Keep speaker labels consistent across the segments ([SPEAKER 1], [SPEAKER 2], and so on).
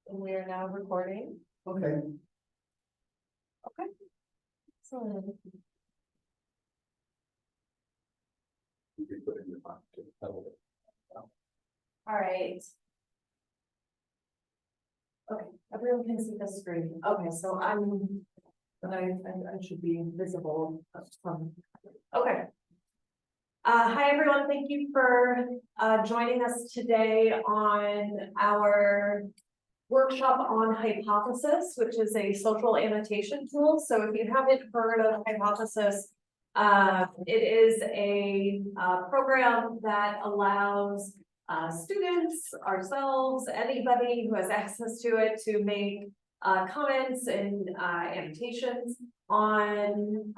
[SPEAKER 1] And we are now recording.
[SPEAKER 2] Okay.
[SPEAKER 1] Okay. So,
[SPEAKER 2] You can put it in your pocket too.
[SPEAKER 1] all right. Okay, everyone can see the screen. Okay, so I should be visible from, okay. Hi, everyone. Thank you for joining us today on our workshop on Hypothesis, which is a social annotation tool. So if you haven't heard of Hypothesis, it is a program that allows students, ourselves, anybody who has access to it to make comments and annotations on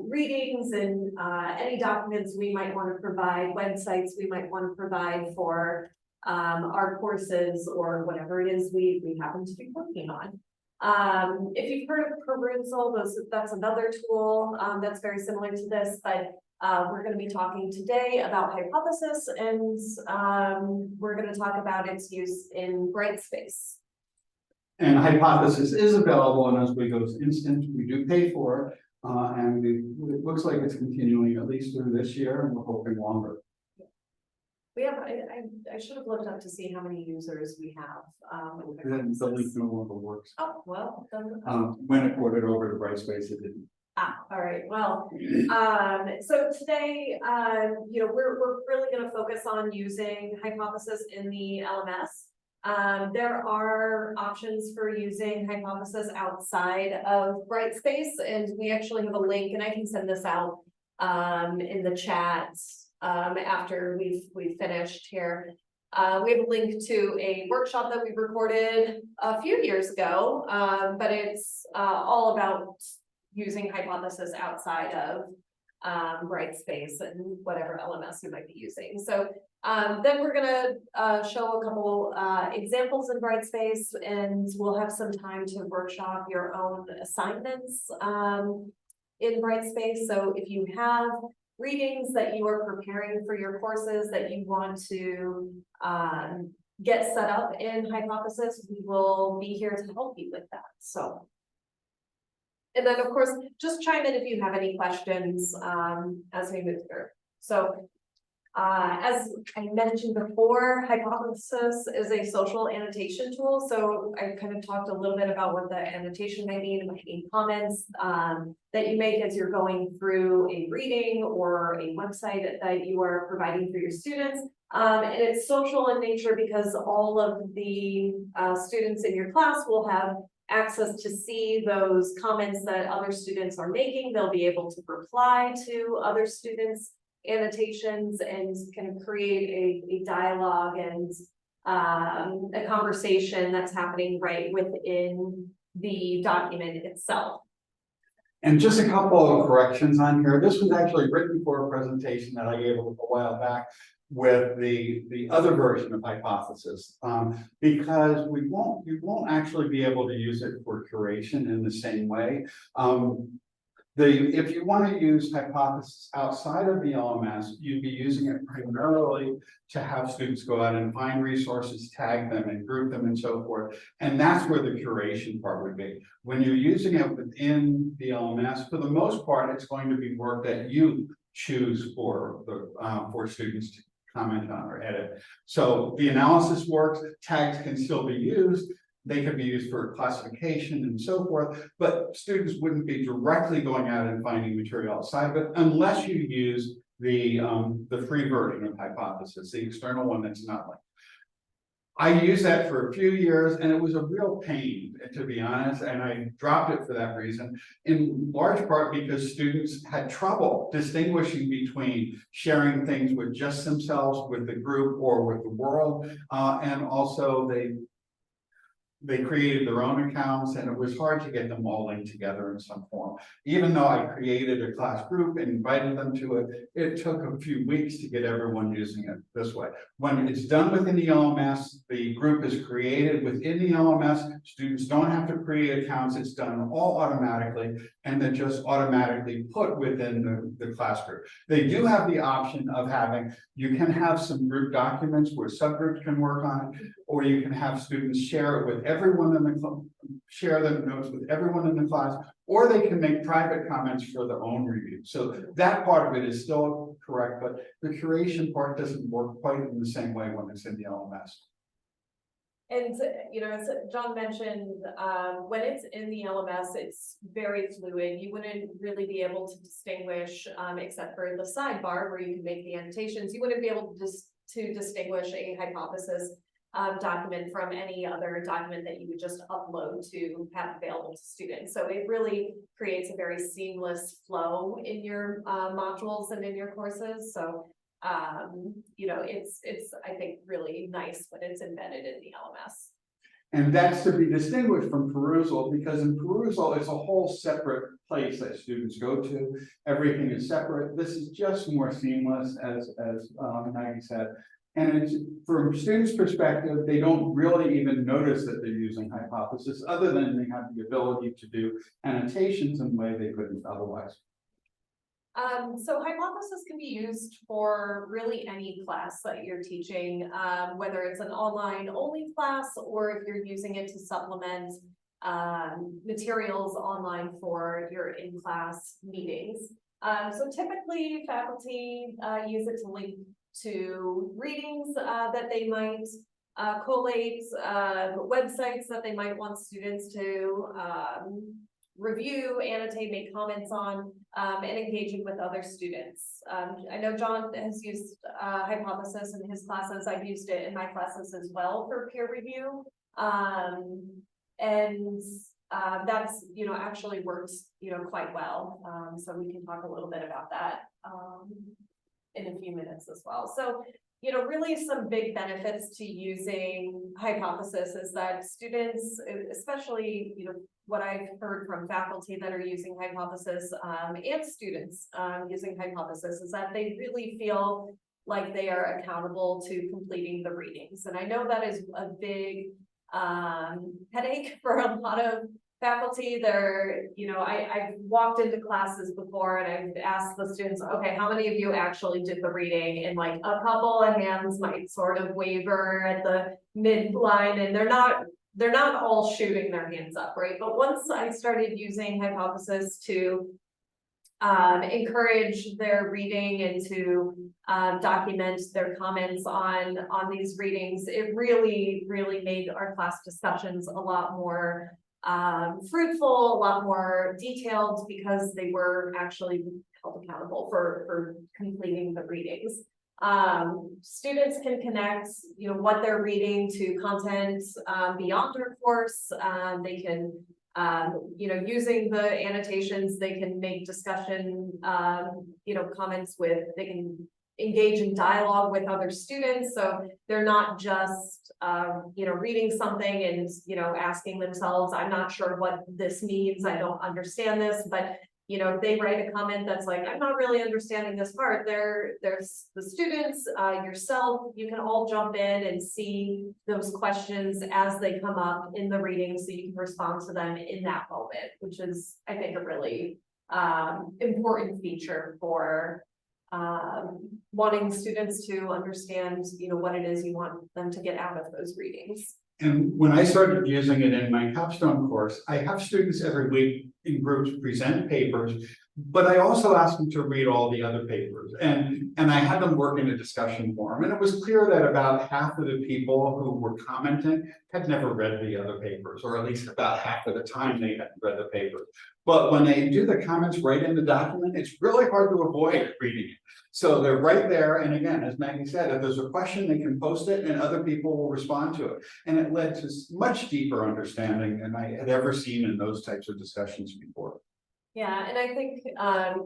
[SPEAKER 1] readings and any documents we might want to provide, websites we might want to provide for our courses or whatever it is we happen to be working on. If you've heard of Perusal, that's another tool that's very similar to this, but we're going to be talking today about Hypothesis, and we're going to talk about its use in Brightspace.
[SPEAKER 2] And Hypothesis is available in Oswego's Instant. We do pay for it, and it looks like it's continuing at least through this year, and we're hoping longer.
[SPEAKER 1] We have, I should have looked up to see how many users we have.
[SPEAKER 2] And the link no longer works.
[SPEAKER 1] Oh, well,
[SPEAKER 2] When it ported over to Brightspace, it didn't.
[SPEAKER 1] all right, well, so today, we're really gonna focus on using Hypothesis in the LMS. There are options for using Hypothesis outside of Brightspace, and we actually have a link, and I can send this out in the chat after we've finished here. We have a link to a workshop that we recorded a few years ago, but it's all about using Hypothesis outside of Brightspace and whatever LMS you might be using. So then we're gonna show a couple examples in Brightspace, and we'll have some time to workshop your own assignments in Brightspace. So if you have readings that you are preparing for your courses that you want to get set up in Hypothesis, we will be here to help you with that. So, and then of course, just chime in if you have any questions as we move through. So, as I mentioned before, Hypothesis is a social annotation tool. So I kind of talked a little bit about what the annotation might mean. It might mean comments that you make as you're going through a reading or a website that you are providing for your students. And it's social in nature because all of the students in your class will have access to see those comments that other students are making. They'll be able to reply to other students' annotations and can create a dialogue and a conversation that's happening right within the document itself.
[SPEAKER 2] And just a couple of corrections on here. This was actually written for a presentation that I gave a while back with the other version of Hypothesis, because you won't actually be able to use it for curation in the same way. If you want to use Hypothesis outside of the LMS, you'd be using it primarily to have students go out and find resources, tag them and group them and so forth. And that's where the curation part would be. When you're using it within the LMS, for the most part, it's going to be work that you choose for students to comment on or edit. So the analysis works, tags can still be used. They could be used for classification and so forth, but students wouldn't be directly going out and finding material outside of it unless you use the free version of Hypothesis, the external one that's not linked. I used that for a few years and it was a real pain, to be honest, and I dropped it for that reason, in large part because students had trouble distinguishing between sharing things with just themselves, with the group, or with the world, and also they created their own accounts and it was hard to get them all linked together in some form. Even though I created a class group and invited them to it, it took a few weeks to get everyone using it this way. When it's done within the LMS, the group is created within the LMS. Students don't have to create accounts. It's done all automatically and then just automatically put within the class group. They do have the option of you can have some group documents where subgroups can work on it, or you can have students share it with everyone in the share the notes with everyone in the class, or they can make private comments for their own review. So that part of it is still correct, but the curation part doesn't work quite in the same way when it's in the LMS.
[SPEAKER 1] And, as John mentioned, when it's in the LMS, it's very fluid. You wouldn't really be able to distinguish, except for the sidebar where you can make the annotations, you wouldn't be able to distinguish a hypothesis document from any other document that you would just upload to have available to students. So it really creates a very seamless flow in your modules and in your courses. So it's I think really nice when it's embedded in the LMS.
[SPEAKER 2] And that's to be distinguished from perusal, because in perusal, it's a whole separate place that students go to. Everything is separate. This is just more seamless, as Maggie said. And it's, from students' perspective, they don't really even notice that they're using hypothesis, other than they have the ability to do annotations in a way they couldn't otherwise.
[SPEAKER 1] So hypothesis can be used for really any class that you're teaching, whether it's an online only class or if you're using it to supplement materials online for your in-class meetings. So typically faculty use it to link to readings that they might collate, websites that they might want students to review, annotate, make comments on, and engaging with other students. I know John has used hypothesis in his classes. I've used it in my classes as well for peer review. That's, actually works, quite well. So we can talk a little bit about that in a few minutes as well. So, really some big benefits to using hypothesis is that students, especially, what I've heard from faculty that are using hypothesis and students using hypothesis is that they really feel like they are accountable to completing the readings. And I know that is a big headache for a lot of faculty. They're, I've walked into classes before and I've asked the students, okay, how many of you actually did the reading? And like a couple of hands might sort of waver at the midline, and they're not all shooting their hands up, right? But once I started using hypothesis to encourage their reading and to document their comments on these readings, it really made our class discussions a lot more fruitful, a lot more detailed, because they were actually held accountable for completing the readings. Students can connect, what they're reading to content beyond their course. They can, using the annotations, they can make discussion, comments with, they can engage in dialogue with other students. So they're not just, reading something and, asking themselves, I'm not sure what this means, I don't understand this, but if they write a comment that's like, I'm not really understanding this part, there's the students, yourself, you can all jump in and see those questions as they come up in the reading, so you can respond to them in that moment, which is, I think, a really important feature for wanting students to understand, what it is you want them to get out of those readings.
[SPEAKER 2] And when I started using it in my capstone course, I have students every week in groups present papers, but I also asked them to read all the other papers, and I had them work in a discussion forum. And it was clear that about half of the people who were commenting had never read the other papers, or at least about half of the time they hadn't read the papers. But when they do the comments right in the document, it's really hard to avoid reading it. So they're right there. And again, as Maggie said, if there's a question, they can post it and other people will respond to it. And it led to much deeper understanding than I had ever seen in those types of discussions before.
[SPEAKER 1] Yeah, and I think, I've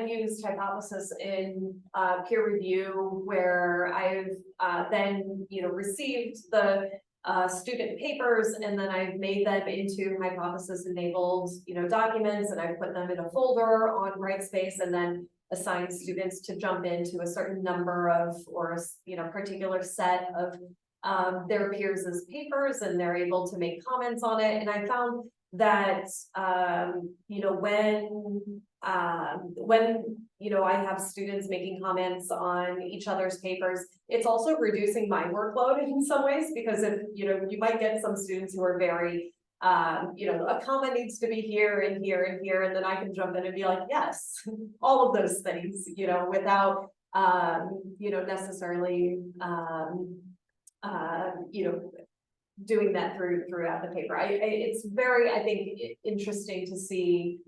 [SPEAKER 1] used hypothesis in peer review, where I've then, received the student papers, and then I've made them into hypothesis enabled, documents, and I put them in a folder on Brightspace, and then assign students to jump into a certain number of, or particular set of their peers' papers, and they're able to make comments on it. And I found that when I have students making comments on each other's papers. It's also reducing my workload in some ways, because if, you might get some students who are very, a comment needs to be here and here and here, and then I can jump in and be like, yes, all of those things, without, necessarily, doing that throughout the paper. It's very, I think, interesting to see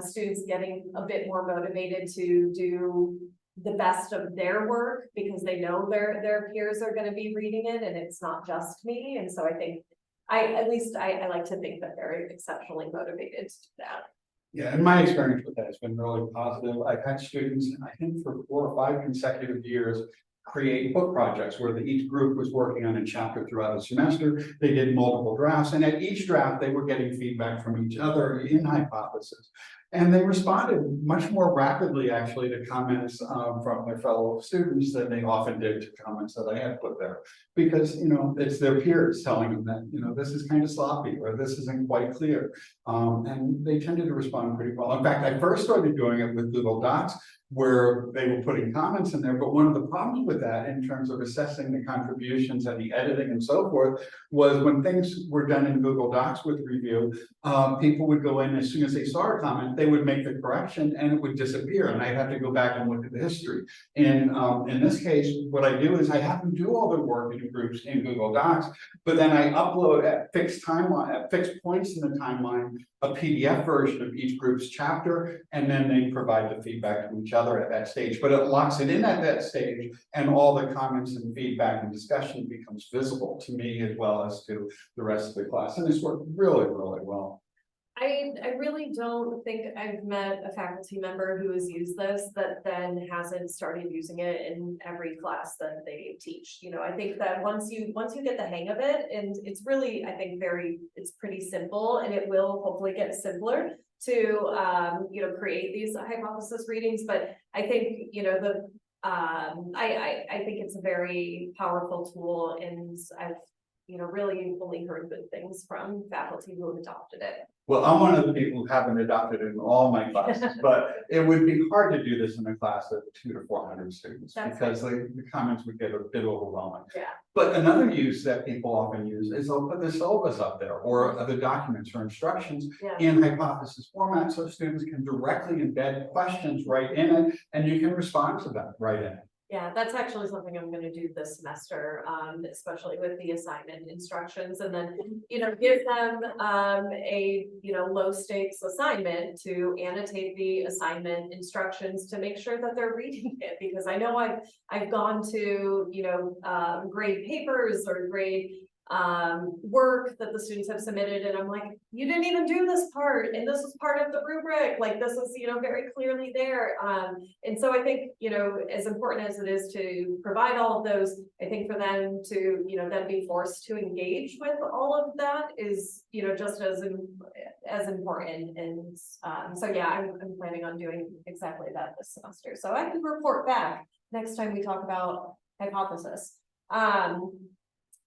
[SPEAKER 1] students getting a bit more motivated to do the best of their work, because they know their peers are going to be reading it, and it's not just me. And so I think I like to think that they're exceptionally motivated to do that.
[SPEAKER 2] Yeah, and my experience with that has been really positive. I've had students, I think for 4 or 5 consecutive years, create book projects where each group was working on a chapter throughout the semester. They did multiple drafts, and at each draft, they were getting feedback from each other in hypothesis. And they responded much more rapidly, actually, to comments from their fellow students than they often did to comments that I had put there. Because, it's their peers telling them that, this is kind of sloppy, or this isn't quite clear. And they tended to respond pretty well. In fact, I first started doing it with Google Docs, where they were putting comments in there. But one of the problems with that, in terms of assessing the contributions and the editing and so forth, was when things were done in Google Docs with review, people would go in as soon as they saw a comment, they would make the correction and it would disappear. And I'd have to go back and look at the history. And in this case, what I do is I have them do all the work in groups in Google Docs, but then I upload at fixed points in the timeline, a PDF version of each group's chapter, and then they provide the feedback to each other at that stage. But it locks it in at that stage, and all the comments and feedback and discussion becomes visible to me as well as to the rest of the class. And it's worked really, really well.
[SPEAKER 1] I really don't think I've met a faculty member who has used this that then hasn't started using it in every class that they teach. I think that once you get the hang of it, and it's really, I think, it's pretty simple, and it will hopefully get simpler to create these hypothesis readings. But I think I think it's a very powerful tool, and I've really only heard good things from faculty who have adopted it.
[SPEAKER 2] Well, I'm one of the people who haven't adopted it in all my classes, but it would be hard to do this in a class of 200 to 400 students. That's because the comments would get a bit overwhelming.
[SPEAKER 1] Yeah.
[SPEAKER 2] But another use that people often use is they'll put the syllabus up there, or other documents or instructions in hypothesis format, so students can directly embed questions right in it, and you can respond to them right in it.
[SPEAKER 1] Yeah, that's actually something I'm going to do this semester, especially with the assignment instructions, and then, give them a, low stakes assignment to annotate the assignment instructions to make sure that they're reading it, because I know I've gone to, grade papers or grade work that the students have submitted, and I'm like, you didn't even do this part, and this is part of the rubric, like this is very clearly there. And so I think as important as it is to provide all of those, I think for them to then be forced to engage with all of that is just as important. And so yeah, I'm planning on doing exactly that this semester, so I can report back next time we talk about hypothesis.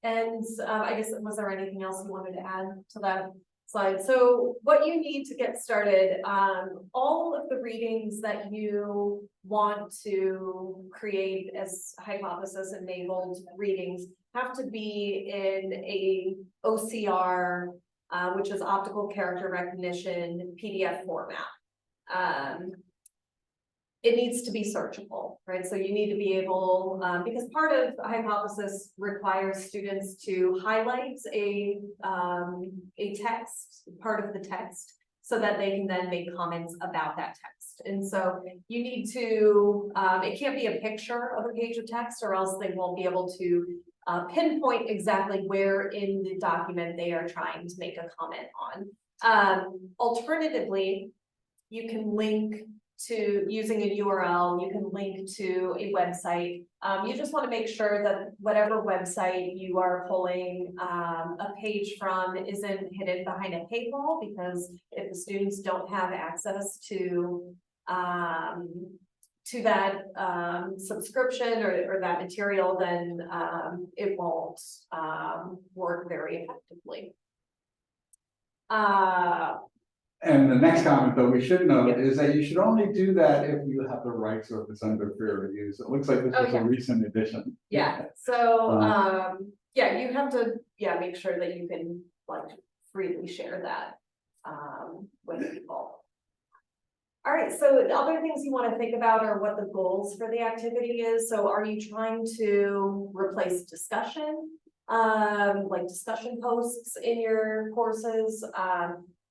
[SPEAKER 1] And I guess, was there anything else you wanted to add to that slide? So what you need to get started, all of the readings that you want to create as hypothesis enabled readings have to be in a OCR, which is optical character recognition PDF format. It needs to be searchable, right? So you need to be able, because part of a hypothesis requires students to highlight a text, part of the text, so that they can then make comments about that text. And so you need to, it can't be a picture of a page of text, or else they won't be able to pinpoint exactly where in the document they are trying to make a comment on. Alternatively, you can link to using a URL, you can link to a website. You just want to make sure that whatever website you are pulling a page from isn't hidden behind a paywall, because if the students don't have access to that subscription or that material, then it won't work very effectively.
[SPEAKER 2] And the next comment, though, we should note is that you should only do that if you have the rights or if it's under peer review. So it looks like this
[SPEAKER 1] Oh,
[SPEAKER 2] is
[SPEAKER 1] yeah.
[SPEAKER 2] a recent addition.
[SPEAKER 1] Yeah, so,
[SPEAKER 2] Uh,
[SPEAKER 1] yeah, you have to, yeah, make sure that you can like freely share that, with people. All right, so the other things you want to think about are what the goals for the activity is. So are you trying to replace discussion? Like discussion posts in your courses?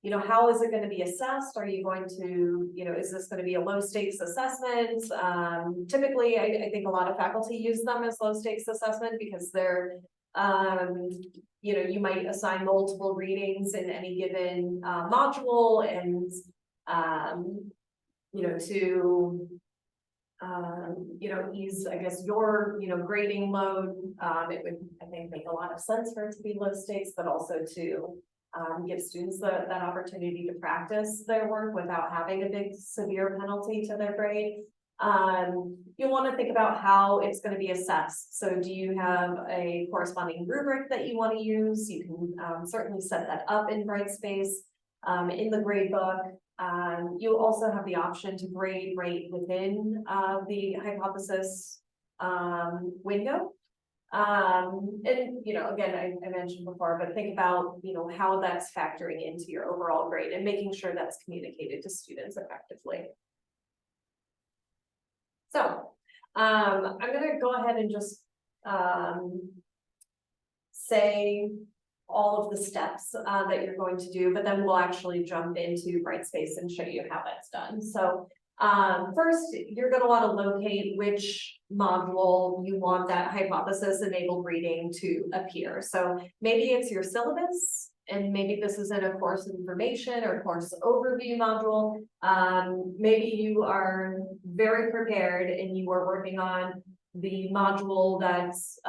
[SPEAKER 1] You know, how is it going to be assessed? Are you going to, you know, is this going to be a low stakes assessment? Typically, I think a lot of faculty use them as low stakes assessment because they're, you know, you might assign multiple readings in any given module and, you know, to, you know, ease, I guess, your, you know, grading load. It would, I think, make a lot of sense for it to be low stakes, but also to give students that opportunity to practice their work without having a big severe penalty to their grade. You want to think about how it's going to be assessed. So do you have a corresponding rubric that you want to use? You can certainly set that up in Brightspace, in the grade book. You also have the option to grade right within the hypothesis window. And, you know, again, I mentioned before, but think about, you know, how that's factoring into your overall grade and making sure that's communicated to students effectively. So, I'm gonna go ahead and just say all of the steps that you're going to do, but then we'll actually jump into Brightspace and show you how that's done. So first, you're going to want to locate which module you want that hypothesis enabled reading to appear. So maybe it's your syllabus, and maybe this is in a course information or course overview module. Maybe you are very prepared and you are working on the module that's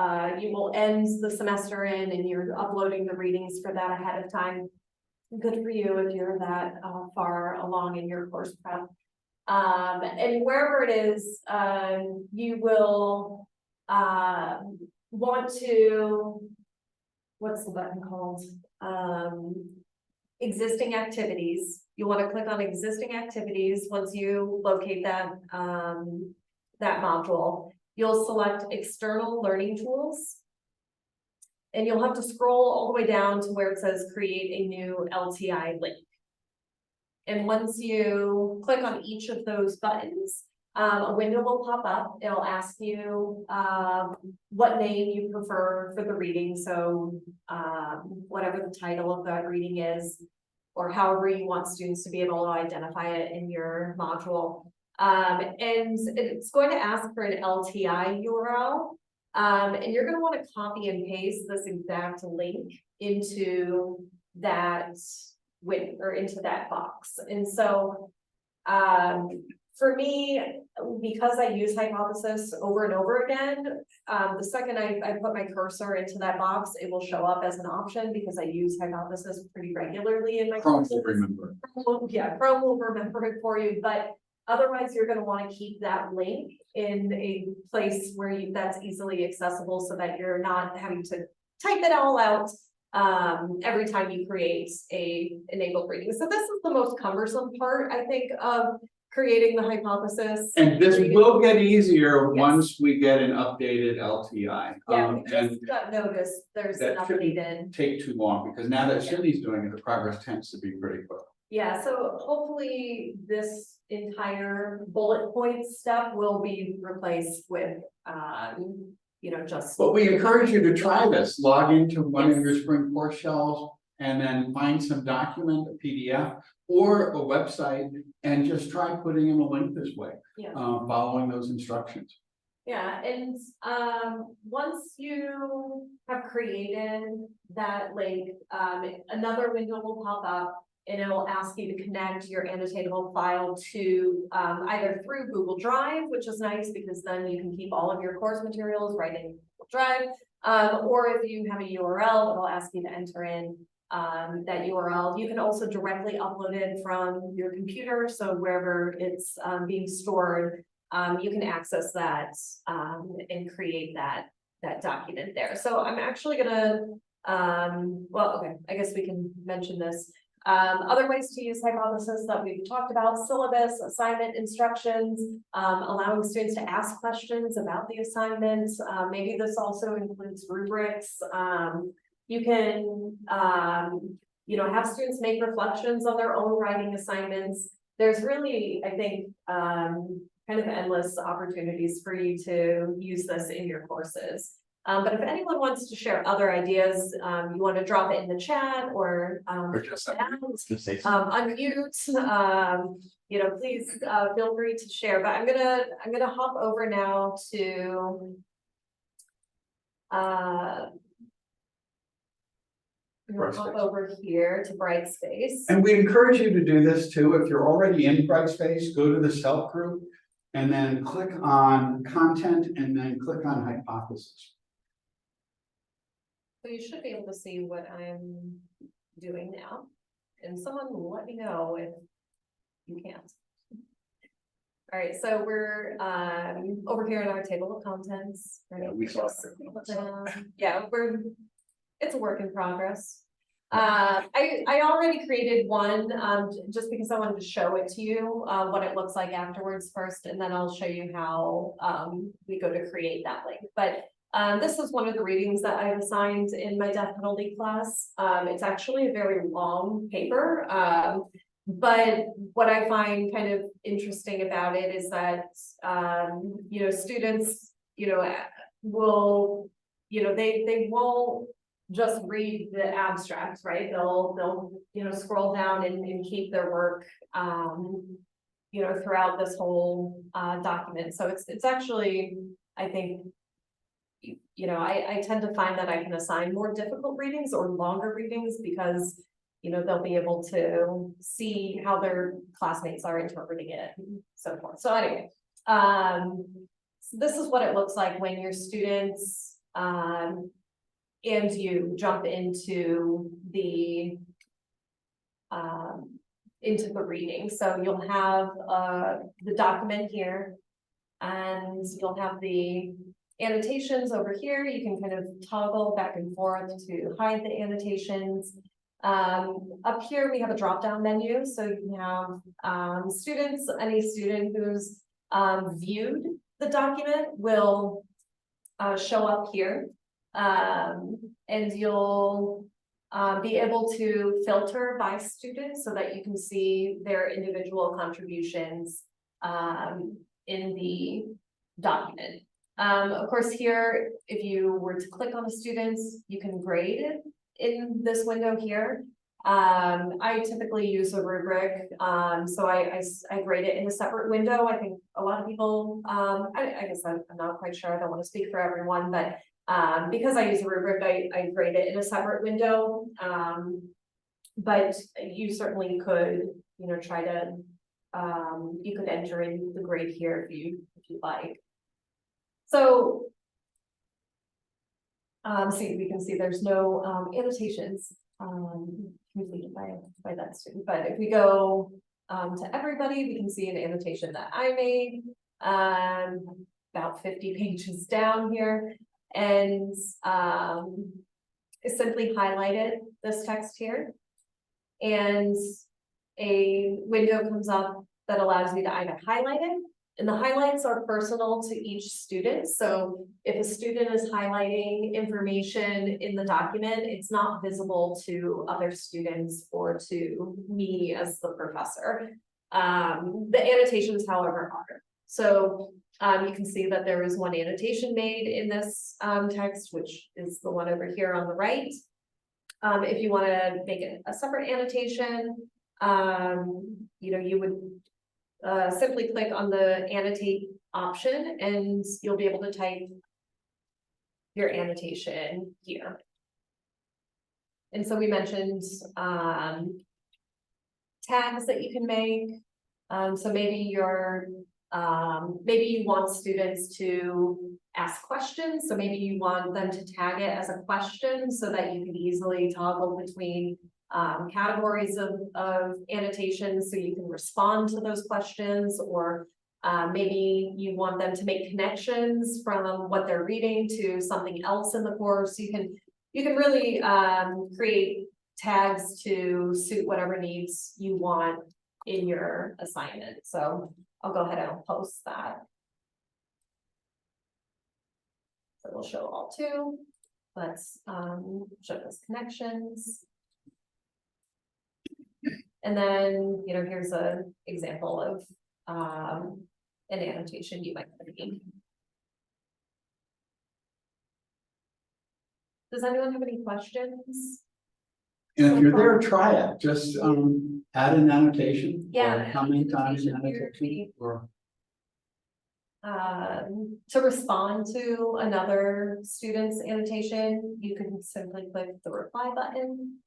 [SPEAKER 1] you will end the semester in, and you're uploading the readings for that ahead of time. Good for you if you're that far along in your course prep. And wherever it is, you will want to, what's the button called? Existing activities. You want to click on existing activities once you locate that, that module. You'll select external learning tools. And you'll have to scroll all the way down to where it says create a new LTI link. And once you click on each of those buttons, a window will pop up. It'll ask you what name you prefer for the reading. So whatever the title of that reading is, or however you want students to be able to identify it in your module. And it's going to ask for an LTI URL. And you're going to want to copy and paste this exact link into that into that box. And so for me, because I use hypothesis over and over again, the second I put my cursor into that box, it will show up as an option because I use hypothesis pretty regularly in my
[SPEAKER 2] Chrome will remember.
[SPEAKER 1] Yeah, Chrome will remember it for you, but otherwise you're going to want to keep that link in a place where that's easily accessible so that you're not having to type it all out every time you create a enabled reading. So this is the most cumbersome part, I think, of creating the hypothesis.
[SPEAKER 2] And this will get easier
[SPEAKER 1] Yes.
[SPEAKER 2] once we get an updated LTI.
[SPEAKER 1] Yeah, we
[SPEAKER 2] and
[SPEAKER 1] just got noticed there's an
[SPEAKER 2] that shouldn't
[SPEAKER 1] updated.
[SPEAKER 2] take too long because now that
[SPEAKER 1] Yeah.
[SPEAKER 2] Cindy's doing it, the progress tends to be pretty quick.
[SPEAKER 1] Yeah, so hopefully this entire bullet point step will be replaced with, you know, just.
[SPEAKER 2] But we encourage you to try this, log into one of
[SPEAKER 1] Yes.
[SPEAKER 2] your spring course shells and then find some document, a PDF or a website, and just try putting in a link this way,
[SPEAKER 1] Yeah.
[SPEAKER 2] following those instructions.
[SPEAKER 1] Yeah, and once you have created that link, another window will pop up and it will ask you to connect your annotatable file to either through Google Drive, which is nice because then you can keep all of your course materials right in Google Drive, or if you have a URL, it'll ask you to enter in that URL. You can also directly upload it from your computer, so wherever it's being stored, you can access that and create that document there. So I'm actually gonna, well, okay, I guess we can mention this. Other ways to use hypothesis that we've talked about: syllabus, assignment instructions, allowing students to ask questions about the assignment. Maybe this also includes rubrics. You can, have students make reflections on their own writing assignments. There's really, I think, kind of endless opportunities for you to use this in your courses. But if anyone wants to share other ideas, you want to drop it in the chat or
[SPEAKER 3] just
[SPEAKER 1] unmute, please feel free to share. But I'm gonna hop over now to hop over here to Brightspace.
[SPEAKER 2] And we encourage you to do this too. If you're already in Brightspace, go to the self group and then click on content and then click on hypothesis.
[SPEAKER 1] So you should be able to see what I'm doing now. And someone will let me know if you can't. All right, so we're over here in our table of contents. Right?
[SPEAKER 3] Yeah, we saw it.
[SPEAKER 1] Yeah, it's a work in progress. I already created one, just because I wanted to show it to you, what it looks like afterwards first, and then I'll show you how we go to create that link. But this is one of the readings that I've assigned in my death penalty class. It's actually a very long paper, but what I find kind of interesting about it is that students will they won't just read the abstracts, right? They'll scroll down and keep their work throughout this whole document. So it's actually, I think, I tend to find that I can assign more difficult readings or longer readings because they'll be able to see how their classmates are interpreting it and so forth. So anyway, so this is what it looks like when your students and you jump into the reading. So you'll have the document here, and you'll have the annotations over here. You can kind of toggle back and forth to hide the annotations. Up here we have a drop-down menu, so you can have students. Any student who's viewed the document will show up here. And you'll be able to filter by students so that you can see their individual contributions in the document. Of course, here, if you were to click on the students, you can grade it in this window here. I typically use a rubric, so I grade it in a separate window. I think a lot of people, I guess I'm not quite sure, I don't want to speak for everyone, but because I use a rubric, I grade it in a separate window. But you certainly could, try to, you could enter in the grade here if you'd like. So, see, we can see there's no annotations completed by that student. But if we go to everybody, we can see an annotation that I made about 50 pages down here. And simply highlighted this text here, and a window comes up that allows you to either highlight it, and the highlights are personal to each student. So if a student is highlighting information in the document, it's not visible to other students or to me as the professor. The annotations, however, are. So you can see that there is one annotation made in this text, which is the one over here on the right. If you want to make it a separate annotation, you would simply click on the annotate option and you'll be able to type your annotation here. And so we mentioned tags that you can make. So maybe maybe you want students to ask questions. So maybe you want them to tag it as a question so that you can easily toggle between categories of annotations so you can respond to those questions, or maybe you want them to make connections from what they're reading to something else in the course. You can really create tags to suit whatever needs you want in your assignment. So I'll go ahead and I'll post that. So we'll show all two. Let's show those connections. And then, you know, here's an example of an annotation you might need. Does anyone have any questions?
[SPEAKER 2] And if you're there, try it, just add an annotation.
[SPEAKER 1] Yeah,
[SPEAKER 2] Or comment on an
[SPEAKER 1] annotation here,
[SPEAKER 2] annotation, or
[SPEAKER 1] To respond to another student's annotation, you can simply click the reply button.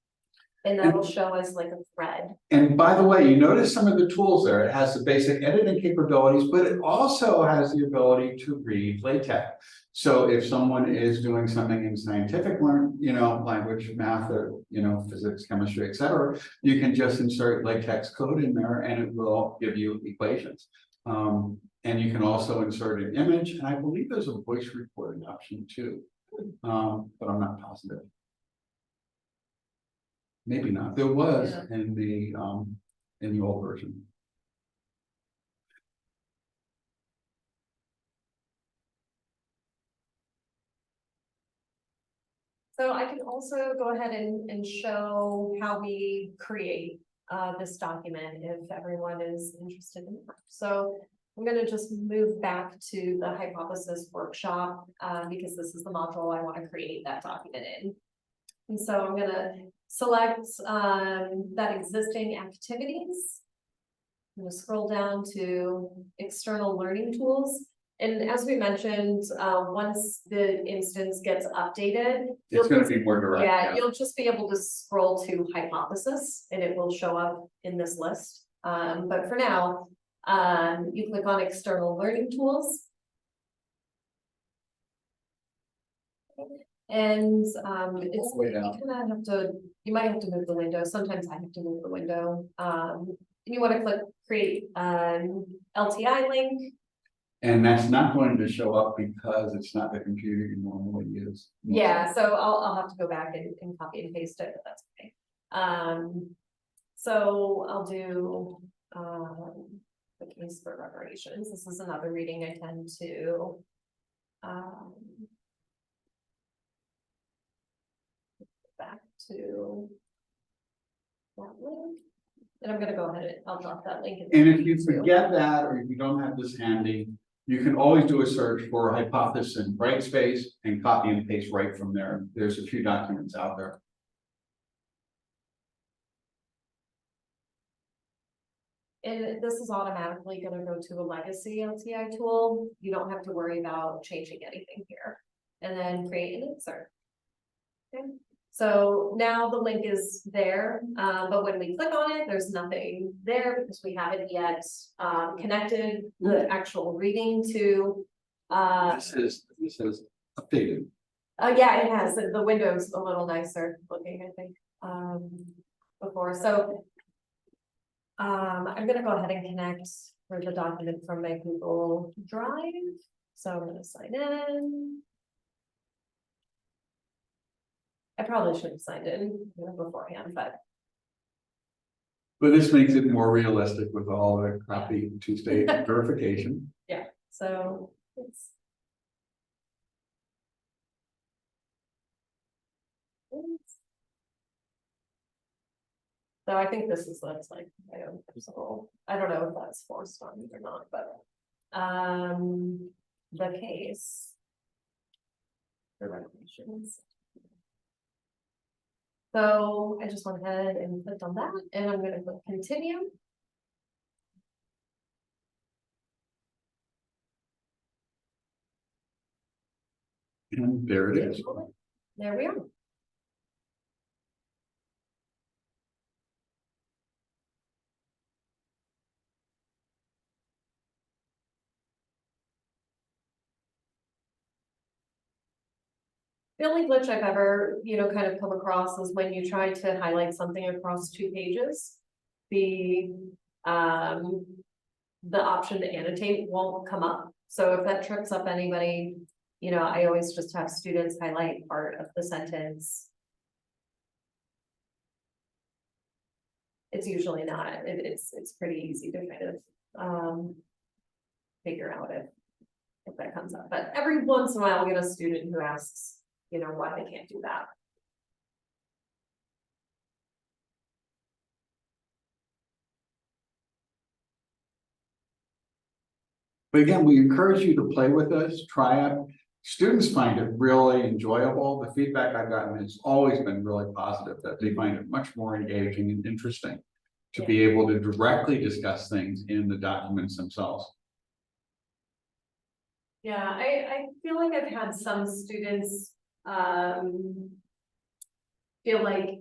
[SPEAKER 1] And that'll show as like a thread.
[SPEAKER 2] and by the way, you notice some of the tools there. It has the basic editing capabilities, but it also has the ability to read LaTeX. So if someone is doing something in scientific language, math, or physics, chemistry, etc., you can just insert LaTeX code in there and it will give you equations. And you can also insert an image, and I believe there's a voice recording option too, but I'm not positive. Maybe not. There was in the old version.
[SPEAKER 1] So I can also go ahead and show how we create this document if everyone is interested in that. So I'm going to just move back to the hypothesis workshop because this is the module I want to create that document in. And so I'm going to select that existing activities. I'm going to scroll down to external learning tools. And as we mentioned, once the instance gets updated,
[SPEAKER 2] It's going to be more direct.
[SPEAKER 1] yeah, you'll just be able to scroll to hypothesis and it will show up in this list. But for now, you click on external learning tools. And it's
[SPEAKER 2] Way down.
[SPEAKER 1] you might have to move the window. Sometimes I have to move the window. And you want to click create LTI link.
[SPEAKER 2] And that's not going to show up because it's not the computer you normally use.
[SPEAKER 1] Yeah, so I'll have to go back and copy and paste it, but that's okay. So I'll do the case for reparations. This is another reading I tend to back to that link. And I'm gonna go ahead and I'll drop that link.
[SPEAKER 2] And if you forget that, or if you don't have this handy, you can always do a search for hypothesis in Brightspace and copy and paste right from there. There's a few documents out there.
[SPEAKER 1] And this is automatically gonna go to a legacy LTI tool. You don't have to worry about changing anything here. And then create an insert. Okay, so now the link is there, but when we click on it, there's nothing there because we haven't yet connected the actual reading to.
[SPEAKER 2] This is updated.
[SPEAKER 1] Yeah, it has. The window's a little nicer looking, I think, before. So I'm gonna go ahead and connect for the document from my Google Drive. So I'm gonna sign in. I probably should have signed in beforehand, but.
[SPEAKER 2] But this makes it more realistic with all the copy two-stage verification.
[SPEAKER 1] Yeah, so it's. So I think this is what's like my own personal, I don't know if that's forced on me or not, but the case. The regulations. So I just went ahead and clicked on that and I'm gonna click continue.
[SPEAKER 2] And there it is.
[SPEAKER 1] There we are. The only glitch I've ever, kind of come across is when you try to highlight something across 2 pages. The option to annotate won't come up. So if that trips up anybody, I always just have students highlight part of the sentence. it's usually not, it's pretty easy to kind of, figure out if that comes up, but every once in a while, we get a student who asks, you know, why they can't do that.
[SPEAKER 2] But again, we encourage you to play with us, try it. Students find it really enjoyable. The feedback I've gotten has always been really positive, that they find it much more engaging and interesting to be able to directly discuss things in the documents themselves.
[SPEAKER 1] Yeah, I feel like I've had some students, feel like,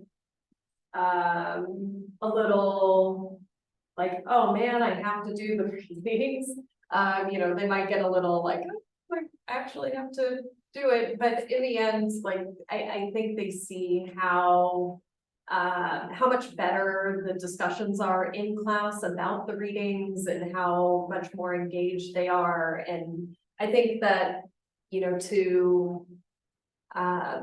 [SPEAKER 1] a little like, oh man, I have to do the readings. You know, they might get a little like, oh, I actually have to do it, but in the end, like, I think they see how much better the discussions are in class about the readings and how much more engaged they are. And I think that, you know, I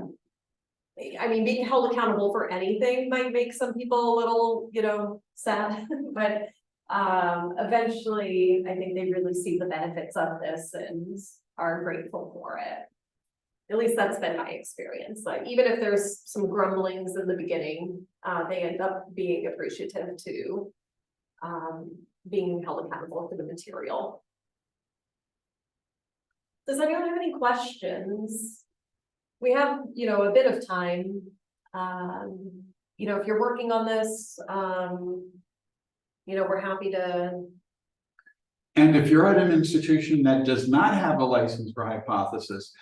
[SPEAKER 1] mean, being held accountable for anything might make some people a little, you know, sad, but eventually I think they really see the benefits of this and are grateful for it. At least that's been my experience. Like, even if there's some grumblings in the beginning, they end up being appreciative to being held accountable for the material. Does anyone have any questions? We have, you know, a bit of time. You know, if you're working on this, you know, we're happy to.
[SPEAKER 2] And if you're at an institution that does not have a license for Hypothesis,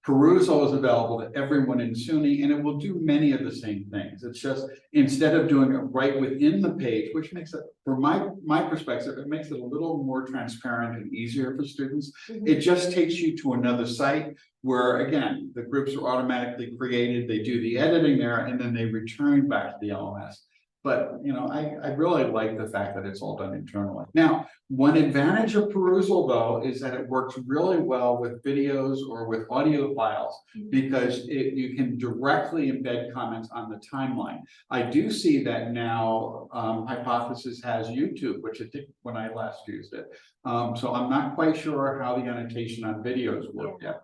[SPEAKER 2] Perusal is available to everyone in SUNY, and it will do many of the same things. It's just, instead of doing it right within the page, which makes it, from my perspective, it makes it a little more transparent and easier for students. It just takes you to another site where, again, the groups are automatically created, they do the editing there, and then they return back to the LMS. But, you know, I really like the fact that it's all done internally. Now, one advantage of Perusal, though, is that it works really well with videos or with audio files, because you can directly embed comments on the timeline. I do see that now Hypothesis has YouTube, which I think when I last used it. So I'm not quite sure how the annotation on videos work yet.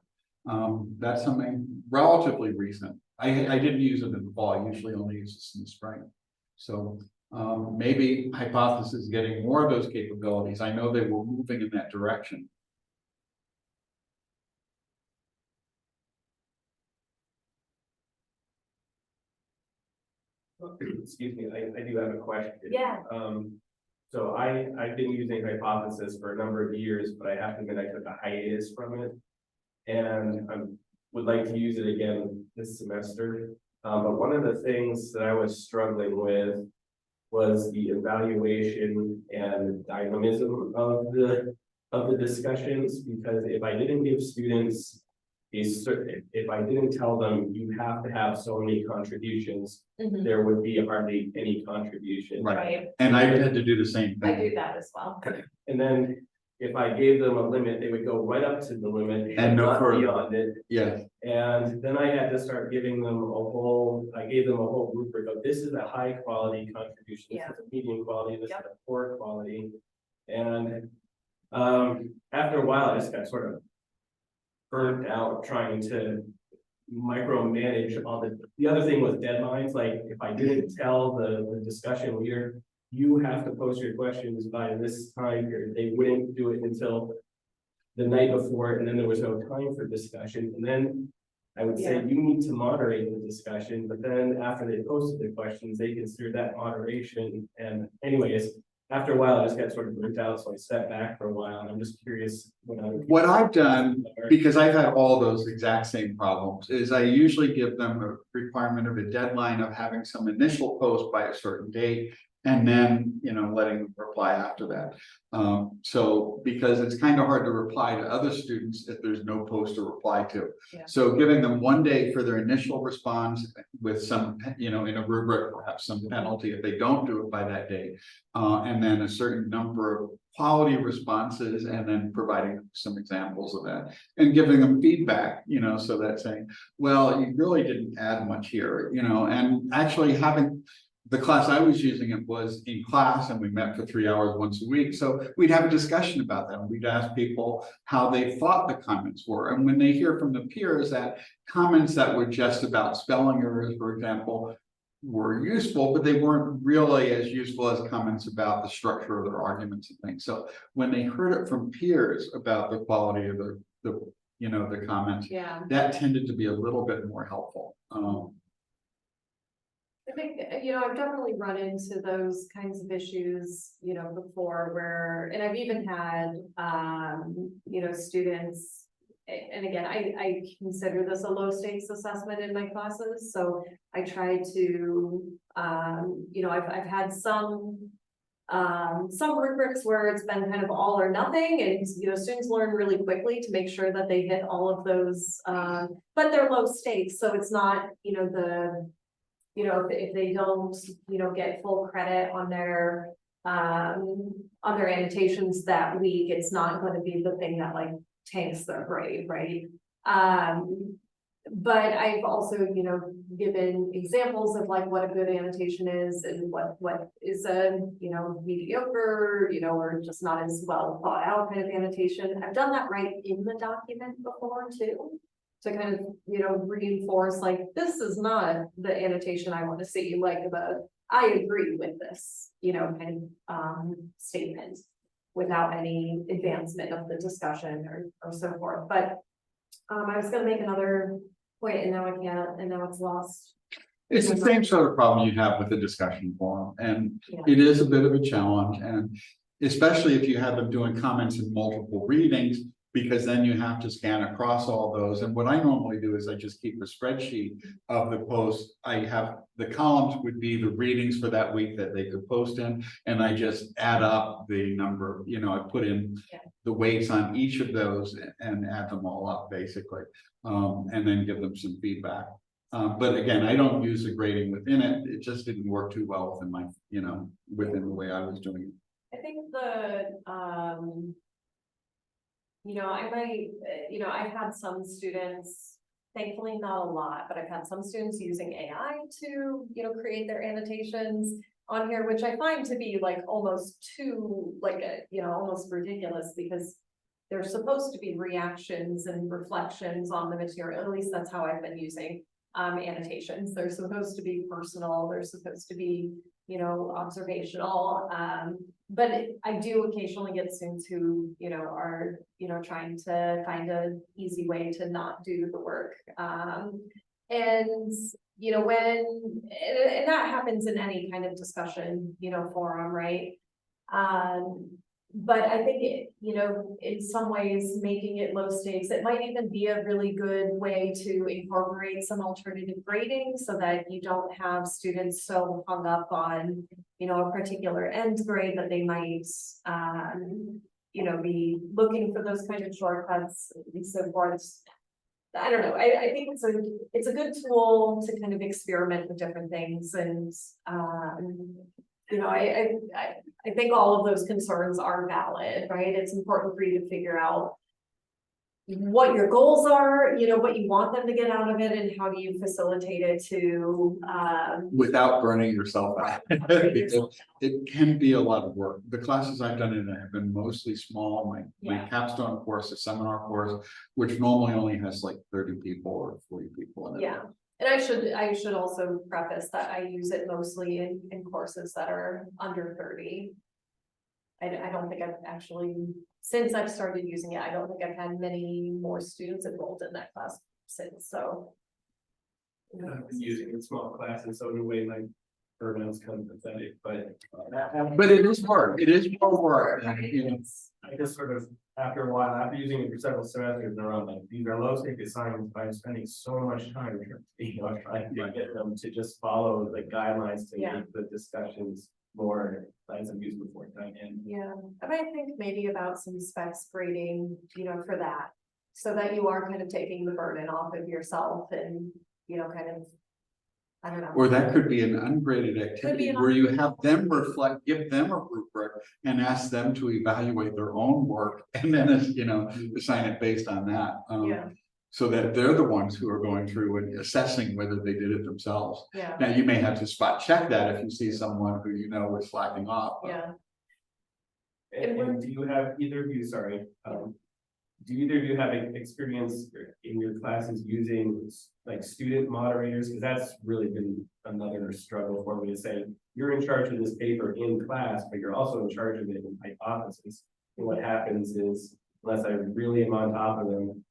[SPEAKER 2] That's something relatively recent. I didn't use it in the fall. I usually only use this in the spring. So maybe Hypothesis is getting more of those capabilities. I know they were moving in that direction.
[SPEAKER 4] Excuse me, I do have a question.
[SPEAKER 1] Yeah.
[SPEAKER 4] So I've been using Hypothesis for a number of years, but I have to admit I took a hiatus from it. And I would like to use it again this semester. But one of the things that I was struggling with was the evaluation and dynamism of the discussions, because if I didn't give students if I didn't tell them you have to have so many contributions, there would be hardly any contribution.
[SPEAKER 1] Right.
[SPEAKER 2] And I had to do the same
[SPEAKER 1] I
[SPEAKER 2] thing.
[SPEAKER 1] do that as well.
[SPEAKER 4] And then if I gave them a limit, they would go right up to the limit
[SPEAKER 2] And no
[SPEAKER 4] not
[SPEAKER 2] further.
[SPEAKER 4] beyond it.
[SPEAKER 2] Yeah.
[SPEAKER 4] And then I had to start giving them I gave them a whole rubric of, this is a high quality contribution, this is a medium quality, this is a poor quality. And after a while, I just got sort of burnt out trying to micromanage all the other thing was deadlines. Like, if I didn't tell the discussion leader, you have to post your questions by this time period, they wouldn't do it until the night before, and then there was no time for discussion. And then I would say you need to moderate the discussion, but then after they posted their questions, they consider that moderation. And anyways, after a while, I just got sort of burnt out, so I stepped back for a while, and I'm just curious
[SPEAKER 2] what I've done, because I've had all those exact same problems, is I usually give them a requirement of a deadline of having some initial post by a certain date, and then, you know, letting them reply after that. So because it's kind of hard to reply to other students if there's no post to reply to. So giving them one day for their initial response with some, you know, in a rubric, perhaps some penalty if they don't do it by that date. And then a certain number of quality responses, and then providing some examples of that and giving them feedback, you know, so that saying, well, you really didn't add much here, you know, and actually having the class I was using, it was in class and we met for 3 hours once a week. So we'd have a discussion about them. We'd ask people how they thought the comments were. And when they hear from the peers that comments that were just about spelling errors, for example, were useful, but they weren't really as useful as comments about the structure of their arguments and things. So when they heard it from peers about the quality of the comments,
[SPEAKER 1] Yeah.
[SPEAKER 2] that tended to be a little bit more helpful.
[SPEAKER 1] I think, I've definitely run into those kinds of issues, before where, and I've even had, students. And again, I consider this a low stakes assessment in my classes, so I try to, I've had some rubrics where it's been kind of all or nothing, and, students learn really quickly to make sure that they hit all of those, but they're low stakes, so it's not, if they don't, get full credit on their annotations that week, it's not going to be the thing that like tanks their grade, right? But I've also, given examples of like what a good annotation is and what is a, mediocre, or just not as well thought out kind of annotation. I've done that right in the document before too, to kind of, reinforce like, this is not the annotation I want to see, like I agree with this, kind of statement without any advancement of the discussion or so forth. But I was gonna make another point and now I can't, and now it's lost.
[SPEAKER 2] It's the same sort of problem you have with the discussion forum, and
[SPEAKER 1] Yeah.
[SPEAKER 2] it is a bit of a challenge, and especially if you have them doing comments in multiple readings, because then you have to scan across all those. And what I normally do is I just keep a spreadsheet of the posts. I have the columns would be the readings for that week that they could post in, and I just add up the number, I put in the weights on each of those and add them all up basically, and then give them some feedback. But again, I don't use the grading within it. It just didn't work too well within my, within the way I was doing it.
[SPEAKER 1] I think I might, I've had some students, thankfully not a lot, but I've had some students using AI to, create their annotations on here, which I find to be like almost too, like, almost ridiculous, because they're supposed to be reactions and reflections on the material. At least that's how I've been using annotations. They're supposed to be personal. They're supposed to be, observational. But I do occasionally get students who, are, trying to find an easy way to not do the work. And that happens in any kind of discussion, forum, right? But I think in some ways, making it low stakes, it might even be a really good way to incorporate some alternative grading so that you don't have students so hung up on, a particular end grade that they might, be looking for those kind of shortcuts and so forth. I don't know. I think it's a good tool to kind of experiment with different things, and I think all of those concerns are valid, right? It's important for you to figure out what your goals are, what you want them to get out of it, and how do you facilitate it to
[SPEAKER 2] without burning yourself out. Because it can be a lot of work. The classes I've done in it have been mostly small. My capstone course, the seminar course, which normally only has like 30 people or 40 people in it.
[SPEAKER 1] Yeah. And I should also preface that I use it mostly in courses that are under 30. I don't think I've actually, since I've started using it, I don't think I've had many more students enrolled in that class since, so.
[SPEAKER 4] I've been using in small classes, so in a way my burnouts kind of pathetic, but
[SPEAKER 2] it is hard. It is more work.
[SPEAKER 4] I just sort of, after a while, after using it for several semesters in a row, like these are low stake assignments, but I'm spending so much time, trying to get them to just follow the guidelines to make the discussions more as I've used before. And
[SPEAKER 1] yeah, and I think maybe about some specs grading, for that, so that you are kind of taking the burden off of yourself and, kind of, I don't know.
[SPEAKER 2] Or that could be an ungraded activity where you have them reflect, give them a rubric and ask them to evaluate their own work, and then, assign it based on that. So that they're the ones who are going through and assessing whether they did it themselves.
[SPEAKER 1] Yeah,
[SPEAKER 2] Now, you may have to spot check that if you see someone who you know is slacking off. but-
[SPEAKER 1] yeah.
[SPEAKER 4] And do you have, either of you, sorry, do either of you have experience in your classes using like student moderators? Because that's really been another struggle for me to say, you're in charge of this paper in class, but you're also in charge of it in hypothesis. And what happens is, unless I really am on top of them,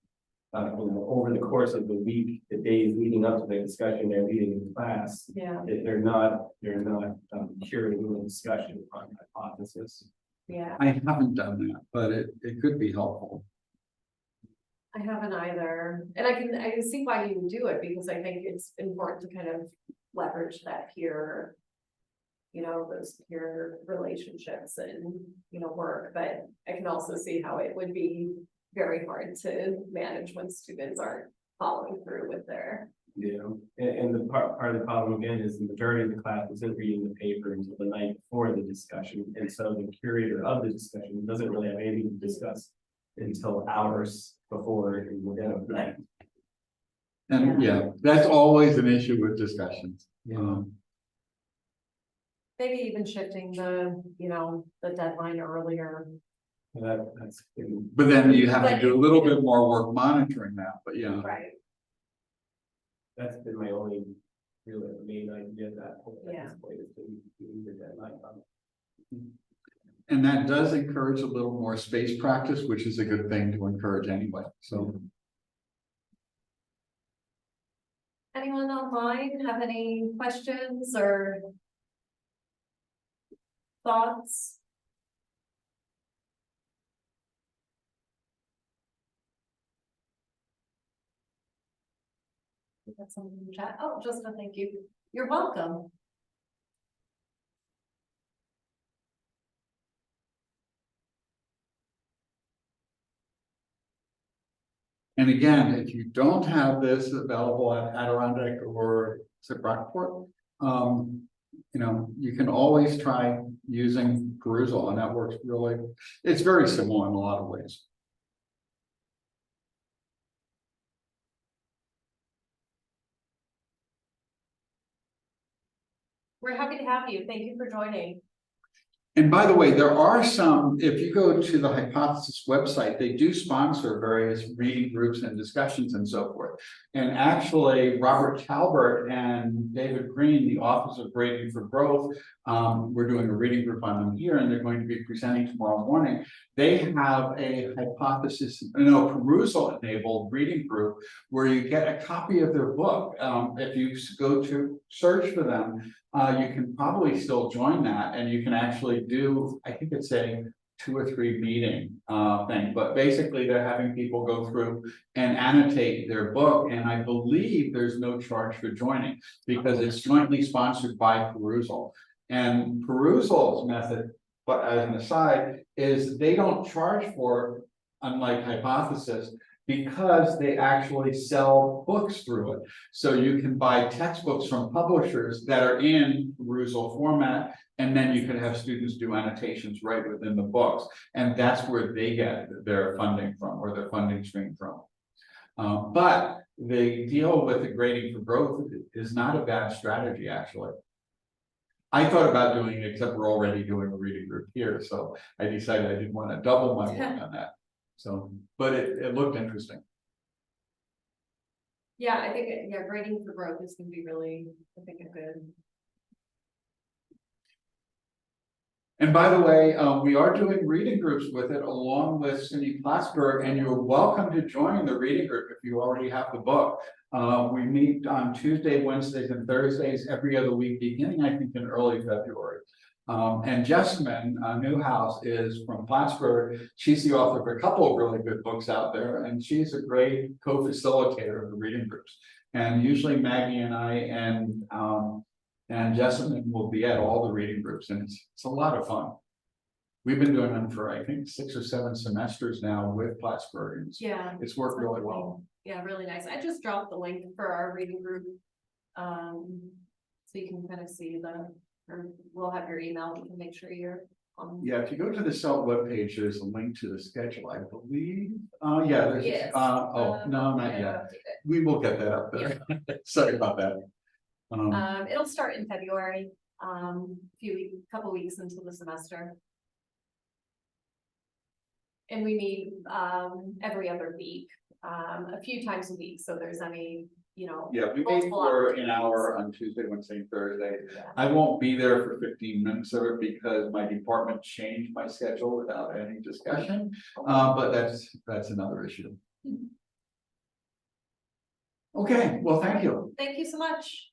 [SPEAKER 4] over the course of the week, the days leading up to the discussion they're leading in class,
[SPEAKER 1] Yeah,
[SPEAKER 4] they're not curating the discussion on hypothesis.
[SPEAKER 1] yeah,
[SPEAKER 2] I haven't done that, but it could be helpful.
[SPEAKER 1] I haven't either, and I can see why you would do it, because I think it's important to kind of leverage that peer. Those peer relationships and, work, but I can also see how it would be very hard to manage when students aren't following through with their.
[SPEAKER 4] And the part of the problem again is the majority of the class isn't reading the paper until the night before the discussion. And so the curator of the discussion doesn't really have anything to discuss until hours before and within a night.
[SPEAKER 2] And yeah, that's always an issue with discussions.
[SPEAKER 1] Maybe even shifting the deadline earlier.
[SPEAKER 4] That's
[SPEAKER 2] But then you have to do a little bit more work monitoring that, but yeah.
[SPEAKER 1] Right.
[SPEAKER 4] that's been my only really main idea at that point.
[SPEAKER 1] Yeah.
[SPEAKER 4] At this point, is to the deadline on it.
[SPEAKER 2] And that does encourage a little more space practice, which is a good thing to encourage anyway, so.
[SPEAKER 1] Anyone online have any questions or thoughts? We got someone in the chat. Oh, just a thank you. You're welcome.
[SPEAKER 2] And again, if you don't have this available at Adirondack or Brockport, you can always try using Perusal, and that works really. It's very similar in a lot of ways.
[SPEAKER 1] We're happy to have you. Thank you for joining.
[SPEAKER 2] And by the way, there are some, if you go to the Hypothesis website, they do sponsor various reading groups and discussions and so forth. And actually, Robert Talbert and David Green, the authors of Grading for Growth, we're doing a reading group on them here, and they're going to be presenting tomorrow morning. They have a Perusal enabled reading group where you get a copy of their book. If you go to search for them, you can probably still join that, and you can actually do, I think it's a 2 or 3 meeting thing, but basically they're having people go through and annotate their book, and I believe there's no charge for joining because it's jointly sponsored by Perusal. And Perusal's method, but as an aside, is they don't charge for, unlike Hypothesis, because they actually sell books through it. So you can buy textbooks from publishers that are in Perusal format, and then you can have students do annotations right within the books. And that's where they get their funding from, or their funding stream from. But the deal with the Grading for Growth is not a bad strategy, actually. I thought about doing it, except we're already doing a reading group here, so I decided I didn't want to double my work on that. So, but it looked interesting.
[SPEAKER 1] Yeah, I think, Grading for Growth is gonna be really, I think, a good.
[SPEAKER 2] And by the way, we are doing reading groups with it along with Cindy Plattsburgh, and you're welcome to join the reading group if you already have the book. We meet on Tuesday, Wednesdays, and Thursdays every other week, beginning, I think, in early February. And Jessamine Newhouse is from Plattsburgh. She's the author of a couple of really good books out there, and she's a great co-facilitator of the reading groups. And usually Maggie and I and Jessamine will be at all the reading groups, and it's a lot of fun. We've been doing them for, I think, 6 or 7 semesters now with Plattsburgh. It's worked really well.
[SPEAKER 1] Yeah, really nice. I just dropped the link for our reading group. So you can kind of see or we'll have your email. You can make sure you're
[SPEAKER 2] Yeah, if you go to the SELT webpage, there's a link to the schedule, I believe. Yeah, there's,
[SPEAKER 3] Yes.
[SPEAKER 2] oh, no, not yet. We will get that up there. Sorry about that.
[SPEAKER 1] It'll start in February, couple weeks into the semester. And we meet, every other week, a few times a week, so there's any,
[SPEAKER 2] Yeah, we meet
[SPEAKER 1] multiple
[SPEAKER 2] for an
[SPEAKER 1] opportunities.
[SPEAKER 2] hour on Tuesday, Wednesday, and Thursday.
[SPEAKER 1] Yeah.
[SPEAKER 2] I won't be there for 15 minutes of it because my department changed my schedule without any discussion. But that's another issue. Okay, well, thank you.
[SPEAKER 1] Thank you so much.